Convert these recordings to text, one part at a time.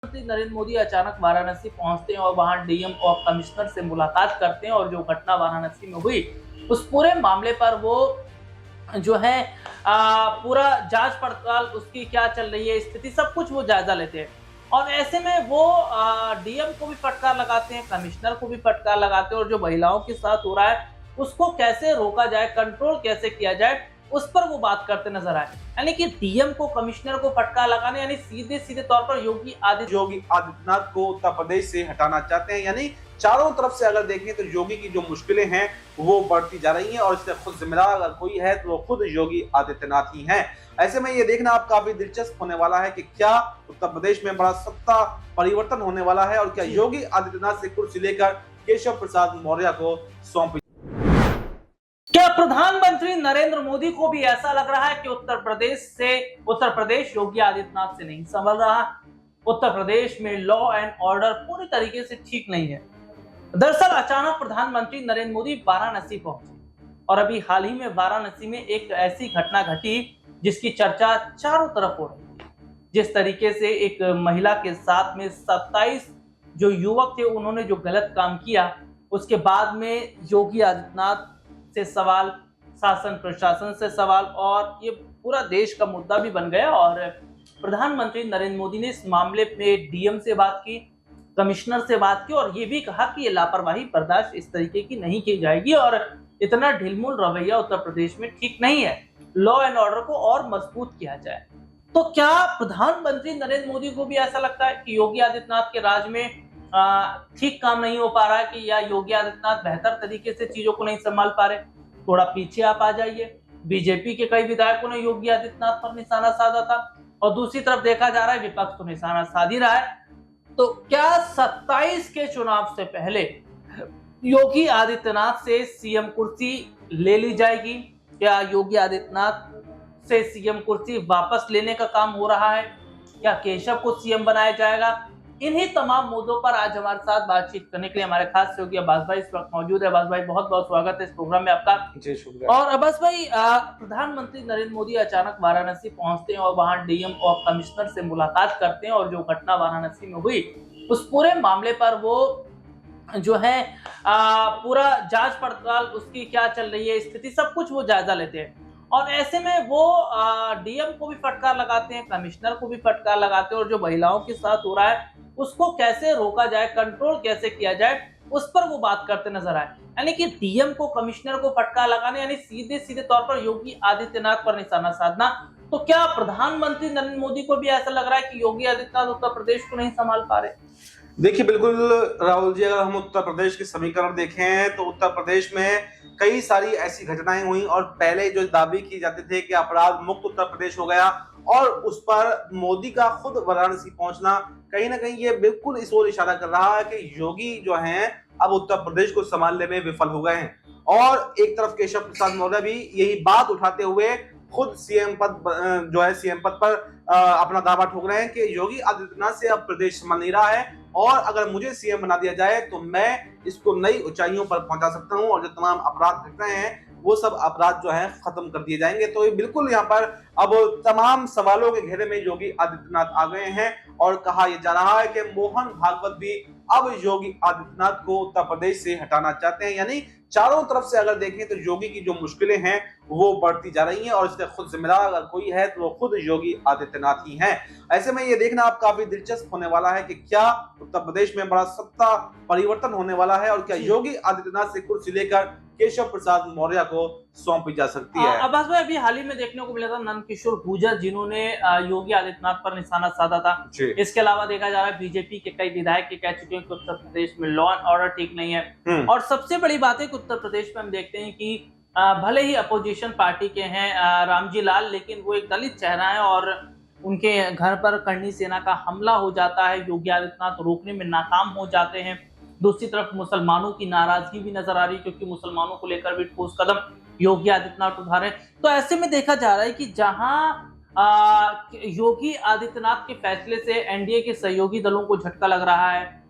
प्रधानमंत्री नरेंद्र मोदी अचानक वाराणसी पहुंचते हैं और वहां डीएम और कमिश्नर से मुलाकात करते हैं और जो घटना वाराणसी में हुई उस पूरे मामले पर वो जो है पूरा जांच पड़ताल उसकी क्या चल रही है, स्थिति सब कुछ वो जायजा लेते हैं। और ऐसे में वो डीएम को भी फटकार लगाते हैं, कमिश्नर को भी फटकार लगाते हैं और जो महिलाओं के साथ हो रहा है उसको कैसे रोका जाए, कंट्रोल कैसे किया जाए, उस पर वो बात करते नजर आए। यानी कि डीएम को, कमिश्नर को फटकार लगाने, यानी सीधे सीधे तौर पर योगी आदित्यनाथ को उत्तर प्रदेश से हटाना चाहते हैं। यानी चारों तरफ से अगर देखें तो योगी की जो मुश्किलें हैं वो बढ़ती जा रही हैं और इससे खुद जिम्मेदार अगर कोई है तो वो खुद योगी आदित्यनाथ ही हैं। ऐसे में ये देखना अब काफी दिलचस्प होने वाला है कि क्या उत्तर प्रदेश में बड़ा सत्ता परिवर्तन होने वाला है और क्या योगी आदित्यनाथ से कुर्सी लेकर केशव प्रसाद मौर्य को सौंपी। क्या प्रधानमंत्री नरेंद्र मोदी को भी ऐसा लग रहा है कि उत्तर प्रदेश योगी आदित्यनाथ से नहीं संभल रहा? उत्तर प्रदेश में लॉ एंड ऑर्डर पूरी तरीके से ठीक नहीं है। दरअसल अचानक प्रधानमंत्री नरेंद्र मोदी वाराणसी पहुंचे और अभी हाल ही में वाराणसी में एक ऐसी घटना घटी जिसकी चर्चा चारों तरफ हो रही है। जिस तरीके से एक महिला के साथ में 27 जो युवक थे उन्होंने जो गलत काम किया, उसके बाद में योगी आदित्यनाथ से सवाल, शासन प्रशासन से सवाल, और ये पूरा देश का मुद्दा भी बन गया। और प्रधानमंत्री नरेंद्र मोदी ने इस मामले में डीएम से बात की, कमिश्नर से बात की और ये भी कहा कि ये लापरवाही बर्दाश्त इस तरीके की नहीं की जाएगी और इतना ढिलमुल रवैया उत्तर प्रदेश में ठीक नहीं है, लॉ एंड ऑर्डर को और मजबूत किया जाए। तो क्या प्रधानमंत्री नरेंद्र मोदी को भी ऐसा लगता है कि योगी आदित्यनाथ के राज में ठीक काम नहीं हो पा रहा है, कि या योगी आदित्यनाथ बेहतर तरीके से चीजों को नहीं संभाल पा रहे? थोड़ा पीछे आप आ जाइए, बीजेपी के कई विधायकों ने योगी आदित्यनाथ पर निशाना साधा था और दूसरी तरफ देखा जा रहा है विपक्ष तो निशाना साध ही रहा है। तो क्या 27 के चुनाव से पहले योगी आदित्यनाथ से सीएम कुर्सी ले ली जाएगी? क्या योगी आदित्यनाथ से सीएम कुर्सी वापस लेने का काम हो रहा है? क्या केशव को सीएम बनाया जाएगा? इन्हीं तमाम मुद्दों पर आज हमारे साथ बातचीत करने के लिए हमारे खास सहयोगी अब्बास भाई इस वक्त मौजूद है। अब्बास भाई, बहुत बहुत स्वागत है इस प्रोग्राम में आपका। जी शुक्रिया। और अब्बास भाई, प्रधानमंत्री नरेंद्र मोदी अचानक वाराणसी पहुंचते हैं और वहां डीएम और कमिश्नर से मुलाकात करते हैं और जो घटना वाराणसी में हुई उस पूरे मामले पर वो जो है पूरा जांच पड़ताल उसकी क्या चल रही है, स्थिति सब कुछ वो जायजा लेते हैं। और ऐसे में वो डीएम को भी फटकार लगाते हैं, कमिश्नर को भी फटकार लगाते हैं और जो महिलाओं के साथ हो रहा है उसको कैसे रोका जाए, कंट्रोल कैसे किया जाए, उस पर वो बात करते नजर आए। यानी कि डीएम को, कमिश्नर को फटकार लगाने, यानी सीधे सीधे तौर पर योगी आदित्यनाथ पर निशाना साधना। तो क्या प्रधानमंत्री नरेंद्र मोदी को भी ऐसा लग रहा है कि योगी आदित्यनाथ उत्तर प्रदेश को नहीं संभाल पा रहे? देखिए बिल्कुल राहुल जी, अगर हम उत्तर प्रदेश के समीकरण देखें तो उत्तर प्रदेश में कई सारी ऐसी घटनाएं हुई और पहले जो दावे किए जाते थे कि अपराध मुक्त उत्तर प्रदेश हो गया और उस पर मोदी का खुद वाराणसी पहुंचना कहीं ना कहीं ये बिल्कुल इस ओर इशारा कर रहा है कि योगी जो हैं अब उत्तर प्रदेश को संभालने में विफल हो गए हैं। और एक तरफ केशव प्रसाद मौर्य भी यही बात उठाते हुए खुद सीएम पद पर अपना दावा ठोक रहे हैं कि योगी आदित्यनाथ से अब प्रदेश संभाल नहीं रहा है और अगर मुझे सीएम बना दिया जाए तो मैं इसको नई ऊंचाइयों पर पहुंचा सकता हूं और जो तमाम अपराध घट रहे हैं वो सब अपराध जो है खत्म कर दिए जाएंगे। तो ये बिल्कुल यहाँ पर अब तमाम सवालों के घेरे में योगी आदित्यनाथ आ गए हैं और कहा यह जा रहा है कि मोहन भागवत भी अब योगी आदित्यनाथ को उत्तर प्रदेश से हटाना चाहते हैं। यानी चारों तरफ से अगर देखें तो योगी की जो मुश्किलें हैं वो बढ़ती जा रही हैं और इससे खुद जिम्मेदार अगर कोई है तो वो खुद योगी आदित्यनाथ ही हैं। ऐसे में ये देखना अब काफी दिलचस्प होने वाला है कि क्या उत्तर प्रदेश में बड़ा सत्ता परिवर्तन होने वाला है और क्या योगी आदित्यनाथ से कुर्सी लेकर केशव प्रसाद मौर्य को सौंपी जा सकती है। अब्बास भाई, अभी हाल ही में देखने को मिला था नंदकिशोर गुर्जर जिन्होंने योगी आदित्यनाथ पर निशाना साधा था। इसके अलावा देखा जा रहा है बीजेपी के कई विधायक कह चुके हैं कि उत्तर प्रदेश में लॉ एंड ऑर्डर ठीक नहीं है। और सबसे बड़ी बात है कि उत्तर प्रदेश में हम देखते हैं कि भले ही अपोजिशन पार्टी के हैं रामजी लाल, लेकिन वो एक दलित चेहरा है और उनके घर पर करनी सेना का हमला हो जाता है, योगी आदित्यनाथ रोकने में नाकाम हो जाते हैं। दूसरी तरफ मुसलमानों की नाराजगी भी नजर आ रही है क्योंकि मुसलमानों को लेकर भी ठोस कदम योगी आदित्यनाथ उठा रहे हैं। तो ऐसे में देखा जा रहा है कि जहां योगी आदित्यनाथ के फैसले से एनडीए के सहयोगी दलों को झटका लग रहा है,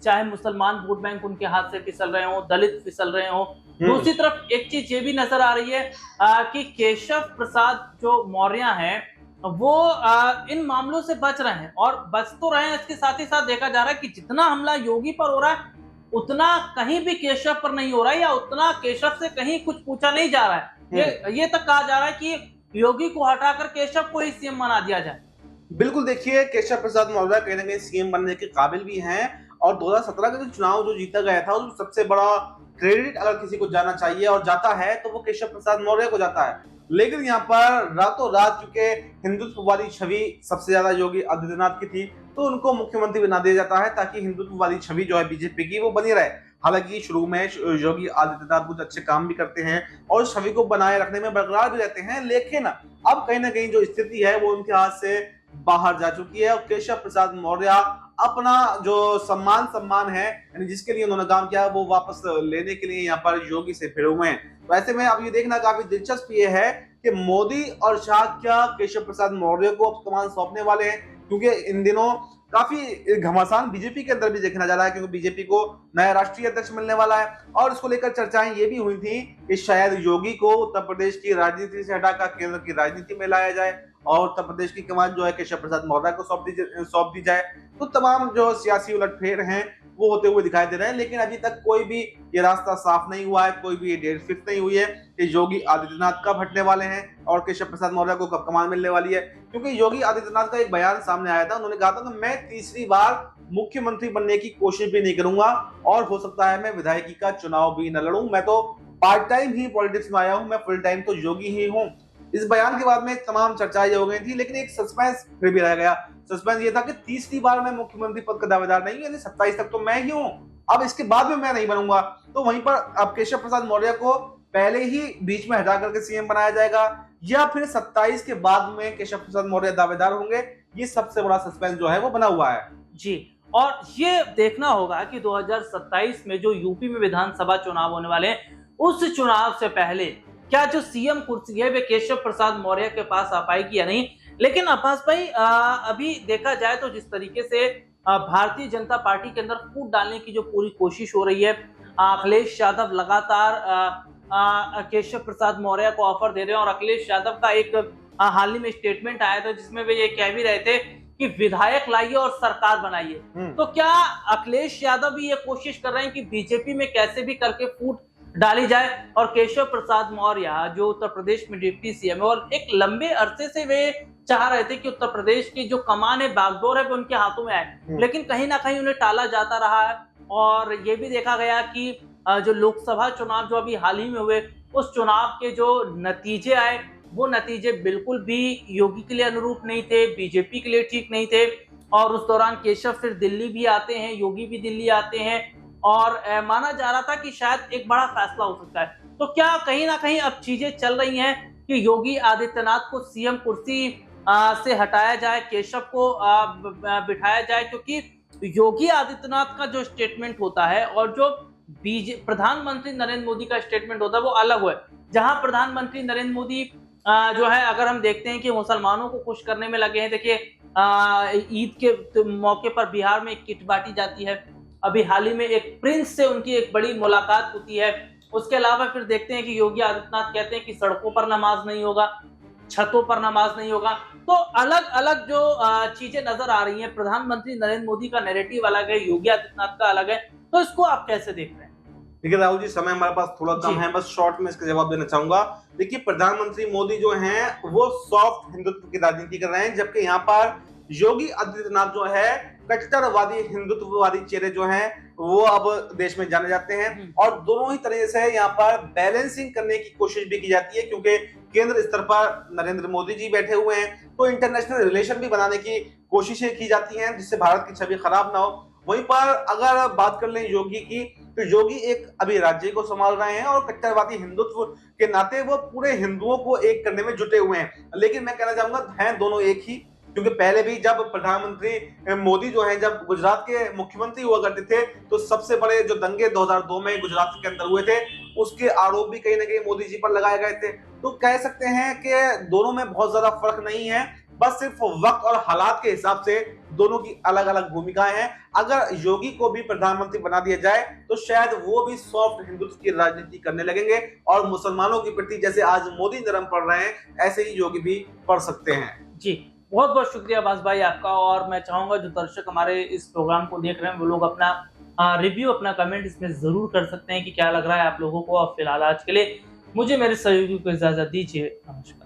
चाहे मुसलमान वोट बैंक उनके हाथ से फिसल रहे हो, दलित फिसल रहे हो, दूसरी तरफ एक चीज ये भी नजर आ रही है कि केशव प्रसाद जो मौर्य हैं वो इन मामलों से बच रहे हैं और बच तो रहे हैं। इसके साथ ही साथ देखा जा रहा है कि जितना हमला योगी पर हो रहा है उतना कहीं भी केशव पर नहीं हो रहा है, या उतना केशव से कहीं कुछ पूछा नहीं जा रहा है। ये तक कहा जा रहा है कि योगी को हटाकर केशव को ही सीएम बना दिया जाए। बिल्कुल, देखिए केशव प्रसाद मौर्य कहीं ना कहीं सीएम बनने के काबिल भी हैं और 2017 का जो चुनाव जो जीता गया था उसमें सबसे बड़ा क्रेडिट अगर किसी को जाना चाहिए और जाता है तो वो केशव प्रसाद मौर्य को जाता है। लेकिन यहाँ पर रातों रात चूंकि हिंदुत्व वाली छवि सबसे ज्यादा योगी आदित्यनाथ की थी तो उनको मुख्यमंत्री बना दिया जाता है ताकि हिंदुत्व वाली छवि जो है बीजेपी की वो बनी रहे। हालांकि शुरू में योगी आदित्यनाथ कुछ अच्छे काम भी करते हैं और छवि को बनाए रखने में बरकरार भी रहते हैं, लेकिन अब कहीं ना कहीं जो स्थिति है वो उनके हाथ से बाहर जा चुकी है और केशव प्रसाद मौर्य अपना जो सम्मान है यानी जिसके लिए उन्होंने काम किया वो वापस लेने के लिए यहाँ पर योगी से भिड़े हुए हैं। तो ऐसे में अब ये देखना काफी दिलचस्प ये है कि मोदी और शाह क्या केशव प्रसाद मौर्य को अब कमान सौंपने वाले हैं, क्योंकि इन दिनों काफी घमासान बीजेपी के अंदर भी देखना जा रहा है, क्योंकि बीजेपी को नया राष्ट्रीय अध्यक्ष मिलने वाला है और इसको लेकर चर्चाएं ये भी हुई थी कि शायद योगी को उत्तर प्रदेश की राजनीति से हटाकर केंद्र की राजनीति में लाया जाए और उत्तर प्रदेश की कमान जो है केशव प्रसाद मौर्य को सौंप दी जाए। तो तमाम जो सियासी उलटफेर हैं वो होते हुए दिखाई दे रहे हैं, लेकिन अभी तक कोई भी ये रास्ता साफ नहीं हुआ है, कोई भी ये डेट फिक्स नहीं हुई है कि योगी आदित्यनाथ कब हटने वाले हैं और केशव प्रसाद मौर्य को कब कमान मिलने वाली है। क्योंकि योगी आदित्यनाथ का एक बयान सामने आया था, उन्होंने कहा था कि मैं तीसरी बार मुख्यमंत्री बनने की कोशिश भी नहीं करूंगा और हो सकता है मैं विधायकी का चुनाव भी न लड़ूं, मैं तो पार्ट टाइम ही पॉलिटिक्स में आया हूं, मैं फुल टाइम तो योगी ही हूं। इस बयान के बाद में तमाम चर्चाएं हो गई थी, लेकिन एक सस्पेंस फिर भी रह गया। सस्पेंस ये था कि तीसरी बार मैं मुख्यमंत्री पद का दावेदार नहीं हूं, यानी 27 तक तो मैं ही हूं, अब इसके बाद में मैं नहीं बनूंगा। तो वहीं पर अब केशव प्रसाद मौर्य को पहले ही बीच में हटा करके सीएम बनाया जाएगा या फिर 27 के बाद में केशव प्रसाद मौर्य दावेदार होंगे, ये सबसे बड़ा सस्पेंस जो है वो बना हुआ है जी। और ये देखना होगा कि 2027 में जो यूपी में विधानसभा चुनाव होने वाले हैं उस चुनाव से पहले क्या जो सीएम कुर्सी है वे केशव प्रसाद मौर्य के पास आ पाएगी या नहीं। लेकिन अब्बास भाई, अभी देखा जाए तो जिस तरीके से भारतीय जनता पार्टी के अंदर फूट डालने की जो पूरी कोशिश हो रही है, अखिलेश यादव लगातार केशव प्रसाद मौर्य को ऑफर दे रहे हैं और अखिलेश यादव का एक हाल ही में स्टेटमेंट आया था जिसमें वे ये कह भी रहे थे कि विधायक लाइए और सरकार बनाइए। तो क्या अखिलेश यादव भी ये कोशिश कर रहे हैं कि बीजेपी में कैसे भी करके फूट डाली जाए और केशव प्रसाद मौर्य जो उत्तर प्रदेश में डिप्टी सीएम है और एक लंबे अरसे से वे चाह रहे थे कि उत्तर प्रदेश की जो कमान है, बागडोर है, वो उनके हाथों में आए, लेकिन कहीं ना कहीं उन्हें टाला जाता रहा है। और ये भी देखा गया कि जो लोकसभा चुनाव जो अभी हाल ही में हुए उस चुनाव के जो नतीजे आए वो नतीजे बिल्कुल भी योगी के लिए अनुरूप नहीं थे, बीजेपी के लिए ठीक नहीं थे। और उस दौरान केशव फिर दिल्ली भी आते हैं, योगी भी दिल्ली आते हैं और माना जा रहा था कि शायद एक बड़ा फैसला हो सकता है। तो क्या कहीं ना कहीं अब चीजें चल रही हैं कि योगी आदित्यनाथ को सीएम कुर्सी से हटाया जाए, केशव को बिठाया जाए, क्योंकि योगी आदित्यनाथ का जो स्टेटमेंट होता है और जो प्रधानमंत्री नरेंद्र मोदी का स्टेटमेंट होता है वो अलग है। जहां प्रधानमंत्री नरेंद्र मोदी जो है, अगर हम देखते हैं कि मुसलमानों को खुश करने में लगे हैं, देखिए ईद के मौके पर बिहार में एक किट बांटी जाती है, अभी हाल ही में एक प्रिंस से उनकी एक बड़ी मुलाकात होती है। उसके अलावा फिर देखते हैं कि योगी आदित्यनाथ कहते हैं कि सड़कों पर नमाज नहीं होगा, छतों पर नमाज नहीं होगा। तो अलग अलग जो चीजें नजर आ रही हैं, प्रधानमंत्री नरेंद्र मोदी का नैरेटिव अलग है, योगी आदित्यनाथ का अलग है, तो इसको आप कैसे देख रहे हैं? देखिए राहुल जी, समय हमारे पास थोड़ा कम है, बस शॉर्ट में इसका जवाब देना चाहूंगा। देखिए, प्रधानमंत्री मोदी जो हैं वो सॉफ्ट हिंदुत्व की राजनीति कर रहे हैं, जबकि यहाँ पर योगी आदित्यनाथ जो है कट्टरवादी हिंदुत्ववादी चेहरे जो हैं वो अब देश में जाने जाते हैं। और दोनों ही तरह से यहाँ पर बैलेंसिंग करने की कोशिश भी की जाती है, क्योंकि केंद्र स्तर पर नरेंद्र मोदी जी बैठे हुए हैं तो इंटरनेशनल रिलेशन भी बनाने की कोशिशें की जाती हैं जिससे भारत की छवि खराब ना हो। वहीं पर अगर बात कर लें योगी की, तो योगी एक अभी राज्य को संभाल रहे हैं और कट्टरवादी हिंदुत्व के नाते वो पूरे हिंदुओं को एक करने में जुटे हुए हैं। लेकिन मैं कहना चाहूंगा हैं दोनों एक ही, क्योंकि पहले भी जब प्रधानमंत्री मोदी जो है जब गुजरात के मुख्यमंत्री हुआ करते थे तो सबसे बड़े जो दंगे 2002 में गुजरात के अंदर हुए थे उसके आरोप भी कहीं ना कहीं मोदी जी पर लगाए गए थे। तो कह सकते हैं कि दोनों में बहुत ज्यादा फर्क नहीं है, बस सिर्फ वक्त और हालात के हिसाब से दोनों की अलग अलग भूमिकाएं हैं। अगर योगी को भी प्रधानमंत्री बना दिया जाए तो शायद वो भी सॉफ्ट हिंदुत्व की राजनीति करने लगेंगे और मुसलमानों के प्रति जैसे आज मोदी नरम पड़ रहे हैं ऐसे ही योगी भी पड़ सकते हैं। जी, बहुत बहुत शुक्रिया अब्बास भाई आपका। और मैं चाहूंगा जो दर्शक हमारे इस प्रोग्राम को देख रहे हैं वो लोग अपना रिव्यू, अपना कमेंट इसमें जरूर कर सकते हैं कि क्या लग रहा है आप लोगों को। और फिलहाल आज के लिए मुझे मेरे सहयोगी को इजाजत दीजिए। नमस्कार।